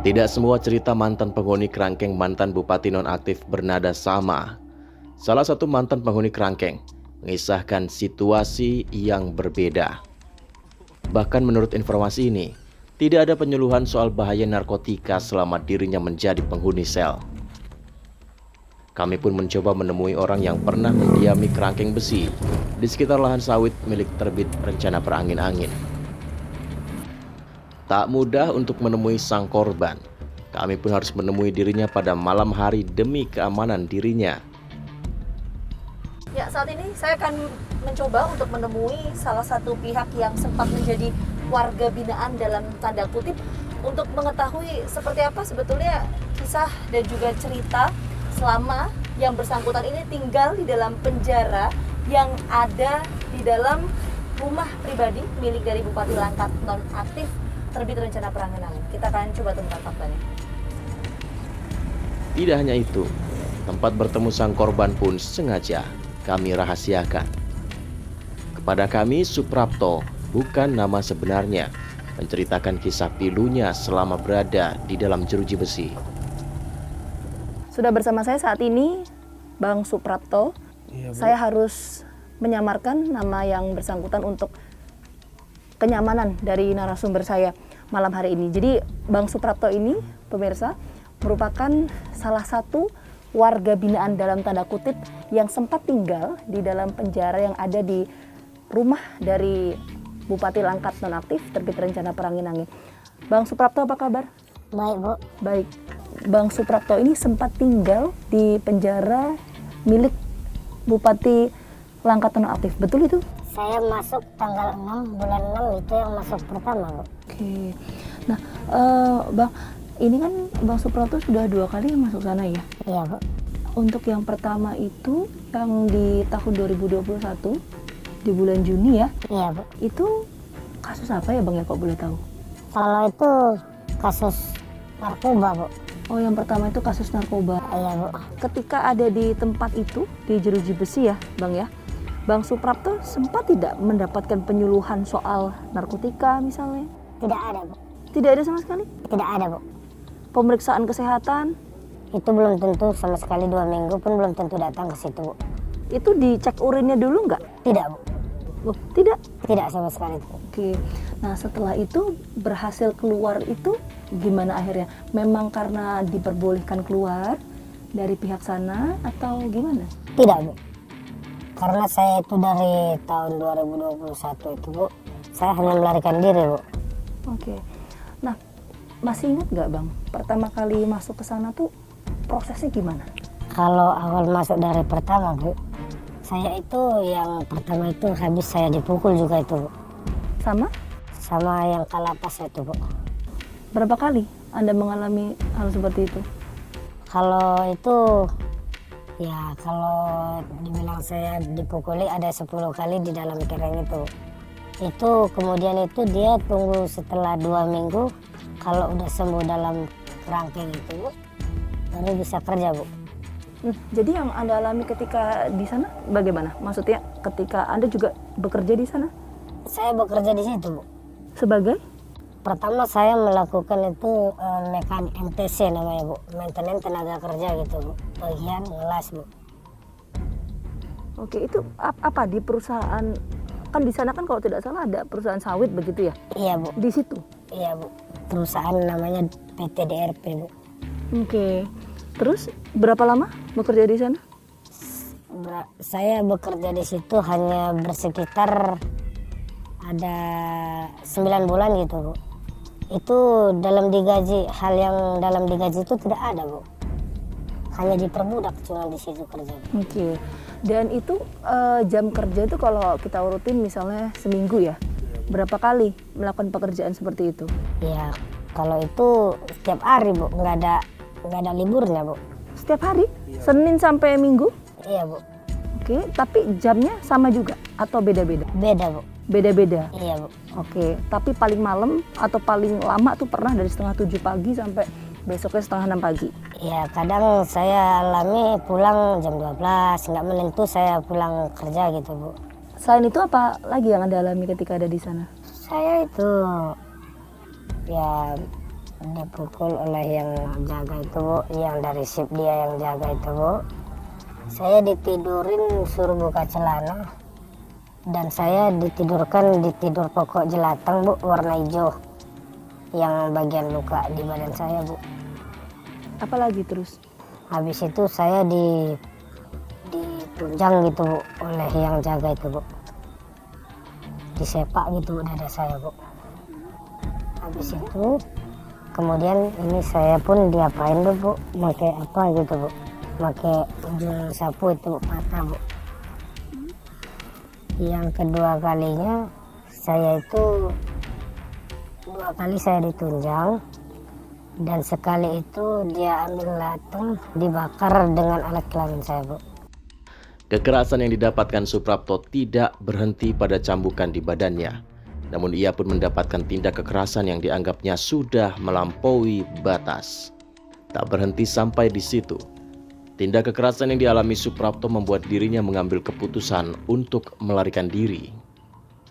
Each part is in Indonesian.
Tidak semua cerita mantan penghuni kerangkeng mantan bupati nonaktif bernada sama. Salah satu mantan penghuni kerangkeng mengisahkan situasi yang berbeda. Bahkan menurut informasi ini, tidak ada penyuluhan soal bahaya narkotika selama dirinya menjadi penghuni sel. Kami pun mencoba menemui orang yang pernah mendiami kerangkeng besi di sekitar lahan sawit milik terbit rencana perangin-angin. Tak mudah untuk menemui sang korban. Kami pun harus menemui dirinya pada malam hari demi keamanan dirinya. Ya, saat ini saya akan mencoba untuk menemui salah satu pihak yang sempat menjadi warga binaan dalam tanda kutip untuk mengetahui seperti apa sebetulnya kisah dan juga cerita selama yang bersangkutan ini tinggal di dalam penjara yang ada di dalam rumah pribadi milik dari Bupati Langkat nonaktif terbit rencana perangin-angin. Kita akan coba tentang faktanya. Tidak hanya itu, tempat bertemu sang korban pun sengaja kami rahasiakan. Kepada kami, Suprapto bukan nama sebenarnya, menceritakan kisah pilunya selama berada di dalam jeruji besi. Sudah bersama saya saat ini Bang Suprapto. Iya, Bu. Saya harus menyamarkan nama yang bersangkutan untuk kenyamanan dari narasumber saya malam hari ini. Jadi Bang Suprapto ini, pemirsa, merupakan salah satu warga binaan dalam tanda kutip yang sempat tinggal di dalam penjara yang ada di rumah dari Bupati Langkat nonaktif terbit rencana perangin-angin. Bang Suprapto, apa kabar? Baik, Bu. Baik. Bang Suprapto ini sempat tinggal di penjara milik Bupati Langkat nonaktif. Betul itu? Saya masuk tanggal 6 bulan 6 itu yang masuk pertama, Bu. Oke. Nah, Bang, ini kan Bang Suprapto sudah 2 kali masuk sana ya? Iya, Bu. Untuk yang pertama itu yang di tahun 2021 di bulan Juni ya? Iya, Bu. Itu kasus apa ya Bang ya, kok boleh tahu? Kalau itu kasus narkoba, Bu. Oh, yang pertama itu kasus narkoba. Iya, Bu. Ketika ada di tempat itu, di jeruji besi ya Bang ya, Bang Suprapto sempat tidak mendapatkan penyuluhan soal narkotika misalnya? Tidak ada, Bu. Tidak ada sama sekali? Tidak ada, Bu. Pemeriksaan kesehatan? Itu belum tentu sama sekali 2 minggu pun belum tentu datang ke situ, Bu. Itu dicek urinnya dulu nggak? Tidak, Bu. Oh, tidak? Tidak sama sekali, Bu. Oke, nah setelah itu berhasil keluar itu gimana akhirnya? Memang karena diperbolehkan keluar dari pihak sana atau gimana? Tidak, Bu. Karena saya itu dari tahun 2021 itu, Bu, saya hanya melarikan diri, Bu. Oke, nah masih ingat nggak Bang, pertama kali masuk ke sana tuh prosesnya gimana? Kalau awal masuk dari pertama, Bu, saya itu yang pertama itu habis saya dipukul juga itu, Bu. Sama? Sama yang kalapas itu, Bu. Berapa kali Anda mengalami hal seperti itu? Kalau itu ya kalau dibilang saya dipukuli ada 10 kali di dalam kereng itu. Itu kemudian itu dia tunggu setelah 2 minggu kalau udah sembuh dalam kerangkeng itu, Bu, baru bisa kerja, Bu. Jadi yang Anda alami ketika di sana bagaimana? Maksudnya ketika Anda juga bekerja di sana? Saya bekerja di situ, Bu. Sebagai? Pertama saya melakukan itu mekanik MTC namanya, Bu, maintenance tenaga kerja gitu, Bu, bagian ngelas, Bu. Oke, itu apa di perusahaan, kan di sana kan kalau tidak salah ada perusahaan sawit begitu ya? Iya, Bu. Di situ? Iya, Bu. Perusahaan namanya PT DRP, Bu. Oke, terus berapa lama bekerja di sana? Saya bekerja di situ hanya bersekitar ada 9 bulan gitu, Bu. Itu dalam digaji, hal yang dalam digaji itu tidak ada, Bu. Hanya diperbudak cuma di situ kerja. Oke, dan itu jam kerja itu kalau kita urutin misalnya seminggu ya, berapa kali melakukan pekerjaan seperti itu? Ya, kalau itu setiap hari, Bu, nggak ada liburnya, Bu. Setiap hari? Senin sampai Minggu? Iya, Bu. Oke, tapi jamnya sama juga atau beda-beda? Beda, Bu. Beda-beda? Iya, Bu. Oke, tapi paling malam atau paling lama tuh pernah dari setengah 7 pagi sampai besoknya setengah 6 pagi? Ya, kadang saya alami pulang jam 12, nggak menentu saya pulang kerja gitu, Bu. Selain itu apa lagi yang Anda alami ketika ada di sana? Saya itu ya dipukul oleh yang jaga itu Bu, yang dari sip dia yang jaga itu Bu. Saya ditidurin suruh buka celana dan saya ditidurkan di tidur pokok jelatang Bu, warna hijau, yang bagian luka di badan saya Bu. Apalagi terus? Habis itu saya ditunjang gitu Bu oleh yang jaga itu Bu, disepak gitu dada saya Bu. Habis itu kemudian ini saya pun diapain Bu, pakai apa gitu Bu, pakai ujung sapu itu Bu, patah Bu. Yang kedua kalinya saya itu 2 kali saya ditunjang, dan sekali itu dia ambil latung dibakar dengan alat kelamin saya Bu. Kekerasan yang didapatkan Suprapto tidak berhenti pada cambukan di badannya. Namun ia pun mendapatkan tindak kekerasan yang dianggapnya sudah melampaui batas. Tak berhenti sampai di situ. Tindak kekerasan yang dialami Suprapto membuat dirinya mengambil keputusan untuk melarikan diri.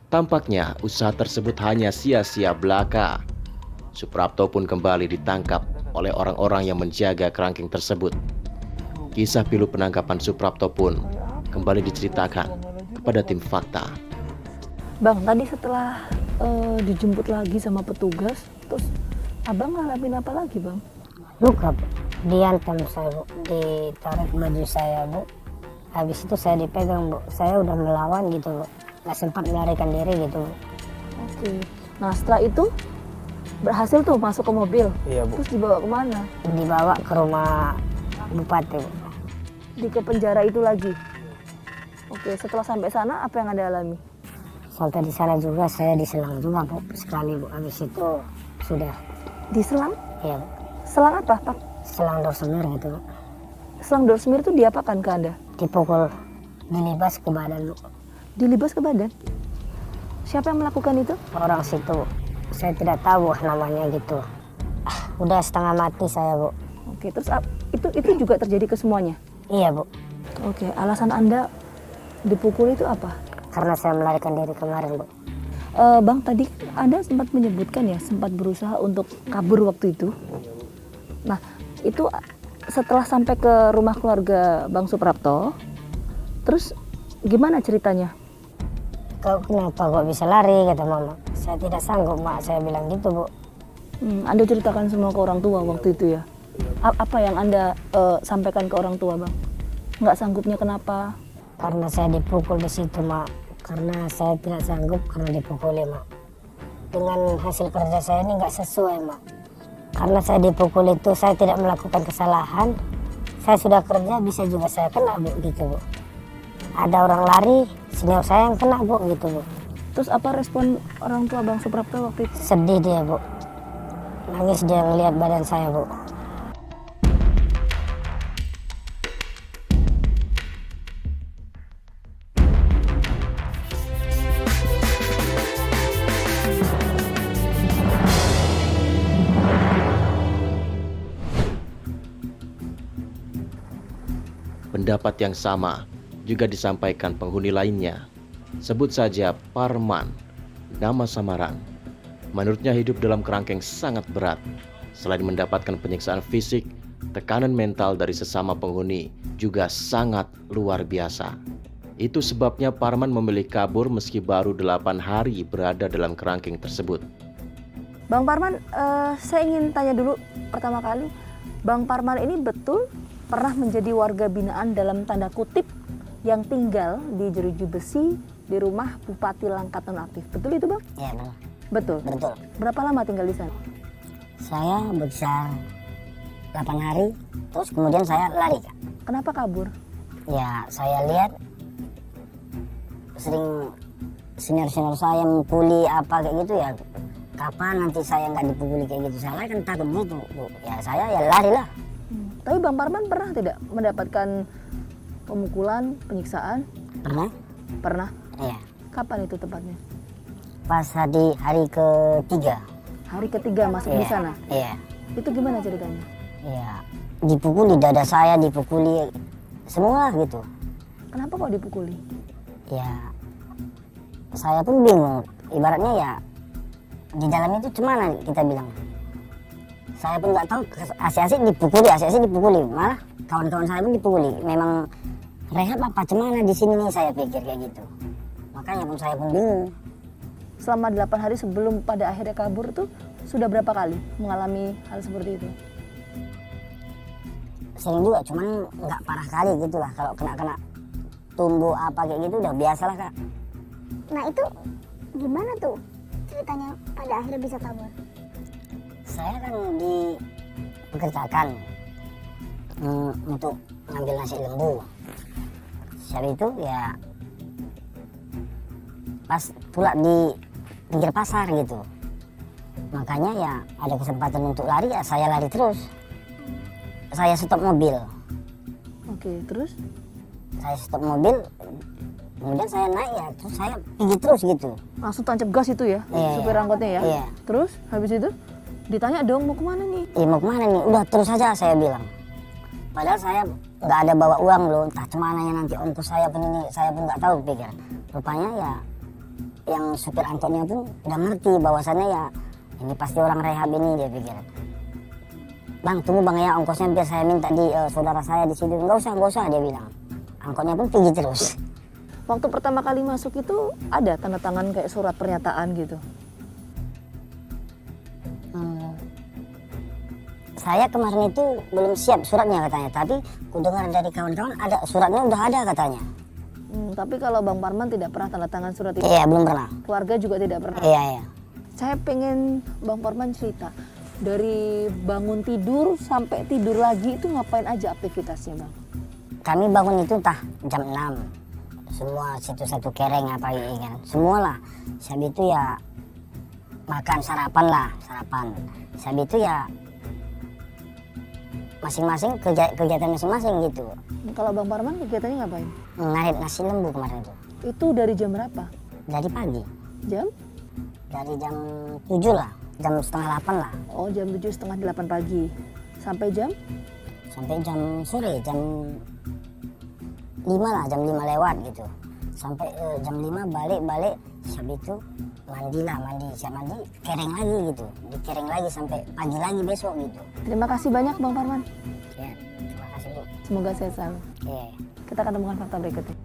Tampaknya usaha tersebut hanya sia-sia belaka. Suprapto pun kembali ditangkap oleh orang-orang yang menjaga kerangkeng tersebut. Kisah pilu penangkapan Suprapto pun kembali diceritakan kepada tim Fakta. Bang, tadi setelah dijemput lagi sama petugas, terus abang ngalamin apa lagi Bang? Luka Bu, dihantam saya Bu, ditarik baju saya Bu. Habis itu saya dipegang Bu, saya udah melawan gitu Bu, nggak sempat melarikan diri gitu Bu. Oke. Nah setelah itu berhasil tuh masuk ke mobil. Iya Bu. Terus dibawa kemana? Dibawa ke rumah bupati Bu. Di ke penjara itu lagi. Oke, setelah sampai sana apa yang Anda alami? Sampai di sana juga saya diselang juga Bu, sekali Bu. Habis itu sudah, Diselang? ya Bu, Selang apa Pak? selang dorsemir gitu Bu. Selang dorsemir itu diapakan ke Anda? Dipukul, dilibas ke badan Bu. Dilibas ke badan? Siapa yang melakukan itu? Orang situ Bu, saya tidak tahu namanya gitu. Udah setengah mati saya Bu. Oke, terus itu juga terjadi ke semuanya? Iya Bu, Oke, alasan Anda dipukul itu apa? karena saya melarikan diri kemarin Bu. Bang, tadi Anda sempat menyebutkan ya, sempat berusaha untuk kabur waktu itu. Nah, itu setelah sampai ke rumah keluarga Bang Suprapto, terus gimana ceritanya? Kau kenapa kok bisa lari, kata mama. Saya tidak sanggup Mak, saya bilang gitu Bu. Anda ceritakan semua ke orang tua waktu itu ya? Apa yang Anda sampaikan ke orang tua Bang? Nggak sanggupnya kenapa? Karena saya dipukul di situ Mak, karena saya tidak sanggup karena dipukuli Mak. Dengan hasil kerja saya ini nggak sesuai Mak. Karena saya dipukul itu saya tidak melakukan kesalahan. Saya sudah kerja, bisa juga saya kena Bu gitu Bu. Ada orang lari, senior saya yang kena Bu gitu Bu. Terus apa respon orang tua Bang Suprapto waktu itu? Sedih dia Bu, nangis dia ngelihat badan saya Bu. Pendapat yang sama juga disampaikan penghuni lainnya. Sebut saja Parman, nama samaran. Menurutnya hidup dalam kerangkeng sangat berat. Selain mendapatkan penyiksaan fisik, tekanan mental dari sesama penghuni juga sangat luar biasa. Itu sebabnya Parman memilih kabur meski baru 8 hari berada dalam kerangkeng tersebut. Bang Parman, saya ingin tanya dulu pertama kali, Bang Parman ini betul pernah menjadi warga binaan dalam tanda kutip yang tinggal di Jeruju Besi di rumah Bupati Langkat Nonaktif. Betul itu Bang? Iya Bang, Betul. betul. Berapa lama tinggal di sana? Saya berkisar 8 hari, terus kemudian saya lari Kak. Kenapa kabur? Ya saya lihat sering senior-senior saya mempuli apa kayak gitu ya. Kapan nanti saya nggak dipukuli kayak gitu, saya kan takut gitu Bu. Ya saya ya lari lah. Tapi Bang Parman pernah tidak mendapatkan pemukulan, penyiksaan? Pernah? Pernah. Iya. Kapan itu tepatnya? Pas hari ketiga. Hari ketiga masuk di Iya. sana. Iya. Itu gimana ceritanya? Iya. Dipukuli dada saya, dipukuli semua gitu. Kenapa kok dipukuli? Ya saya pun bingung. Ibaratnya ya di dalam itu cemana kita bilang. Saya pun nggak tahu, asik-asik dipukuli, malah kawan-kawan saya pun dipukuli. Memang rehab apa cemana di sini nih, saya pikir kayak gitu. Makanya pun saya pun bingung. Selama 8 hari sebelum pada akhirnya kabur tuh sudah berapa kali mengalami hal seperti itu? Sering juga, cuman nggak parah kali gitu lah. Kalau kena tumbuh apa kayak gitu udah biasa lah Kak. Nah itu gimana tuh ceritanya pada akhirnya bisa kabur? Saya kan dipekerjakan untuk ngambil nasi lembu. Saat itu ya pas pula di pinggir pasar gitu. Makanya ya ada kesempatan untuk lari, ya saya lari terus. Saya stop mobil. Oke, terus? Saya stop mobil, kemudian saya naik ya, terus saya pergi terus gitu. Langsung tancap gas itu ya, Iya, supir angkotnya ya? Iya. Terus habis itu ditanya dong mau kemana nih? Mau kemana nih? Udah terus saja saya bilang. Padahal saya nggak ada bawa uang loh, entah kemana ya nanti ongkos saya pun ini, saya pun nggak tahu pikir. Rupanya ya yang supir angkotnya pun udah ngerti bahwasannya ya ini pasti orang rehab ini, dia pikir. Bang tunggu bang ya, ongkosnya biar saya minta di saudara saya di sini. Nggak usah dia bilang. Angkotnya pun pergi terus. Waktu pertama kali masuk itu ada tanda tangan kayak surat pernyataan gitu? Saya kemarin itu belum siap suratnya katanya, tapi ku dengar dari kawan-kawan ada suratnya, udah ada katanya. Tapi kalau Bang Parman tidak pernah tanda tangan surat itu? Iya belum pernah. Keluarga juga tidak pernah? Iya. Saya pengen Bang Parman cerita, dari bangun tidur sampai tidur lagi itu ngapain aja aktivitasnya Bang? Kami bangun itu entah jam 6. Semua satu kereng apa ya kan. Semua lah. Habis itu ya makan sarapan. Habis itu ya masing-masing kegiatan masing-masing gitu. Kalau Bang Parman kegiatannya ngapain? Ngarit nasi lembu kemarin itu. Itu dari jam berapa? Dari pagi. Jam? Dari jam 7 lah. Jam setengah 8 lah. Oh jam 7 setengah 8 pagi. Sampai jam? Sampai jam sore, jam 5 lah, jam 5 lewat gitu. Sampai jam 5 balik. Habis itu siap mandi, kereng lagi gitu. Dikereng lagi sampai pagi lagi besok gitu. Terima kasih banyak Bang Parman. Ya, terima kasih Bu. Semoga sehat selalu. Iya. Kita akan temukan fakta berikutnya.